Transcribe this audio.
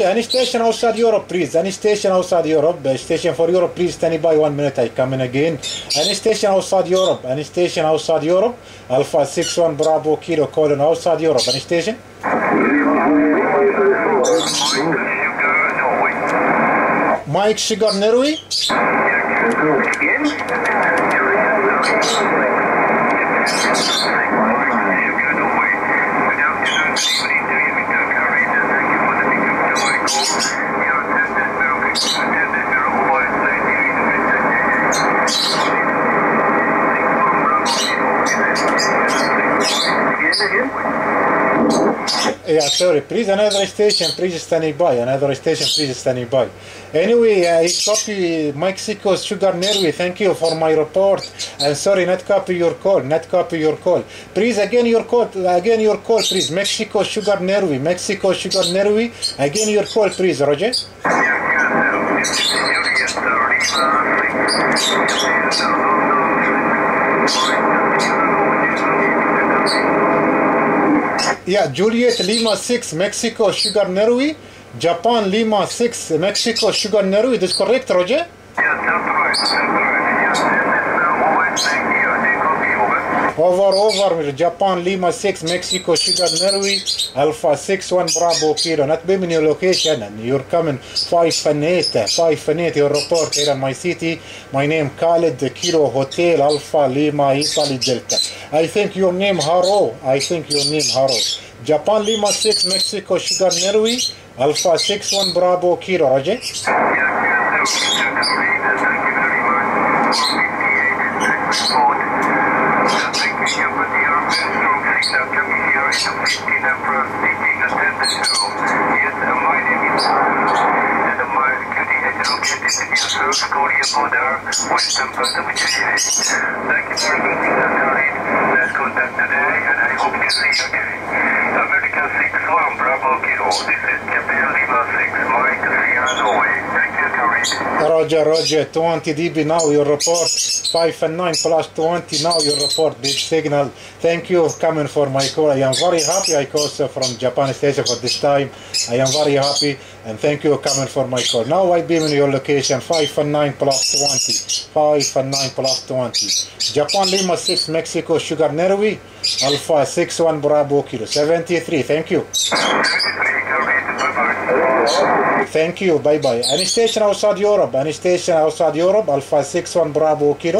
Any station outside Europe, please. Any station outside Europe. Station for Europe, please. Stand by 1 minute. I come in again. Any station outside Europe. Any station outside Europe. Alpha 61 Bravo Kilo calling outside Europe. Any station? Mike Sugar Norway. Yeah, sorry, please another station, please standing by. Another station, please standing by. Anyway, I copy Mexico Sugar Norway. Thank you for my report. And sorry, not copy your call, not copy your call. Please again your call, please. Mexico Sugar Norway, Mexico Sugar Norway. Again your call, please, Roger. Yeah, Juliet Lima 6, Mexico Sugar Norway. Japan Lima 6, Mexico Sugar Norway. This correct, Roger? Yes, that's right. That's right. Yes, Over, Japan Lima 6, Mexico Sugar Norway. Alpha 61 Bravo Kilo. Not be in your location, and you're coming 5 and 8. Your report here in my city. My name Khaled Kilo Hotel Alpha Lima Italy Delta. I think your name Haro. Japan Lima 6, Mexico Sugar Norway. Alpha 61 Bravo Kilo, Roger. Roger, 20 dB now your report, 5 and 9 plus 20 now your report, big signal. Thank you coming for my call. I am very happy I called from Japan station for this time. I am very happy and thank you coming for my call. Now I beam in your location, 5 and 9 plus 20, 5 and 9 plus 20. Japan Lima 6, Mexico Sugar Norway, Alpha 61 Bravo Kilo, 73, thank you. Thank you, bye bye. Any station outside Europe, Alpha 61 Bravo Kilo.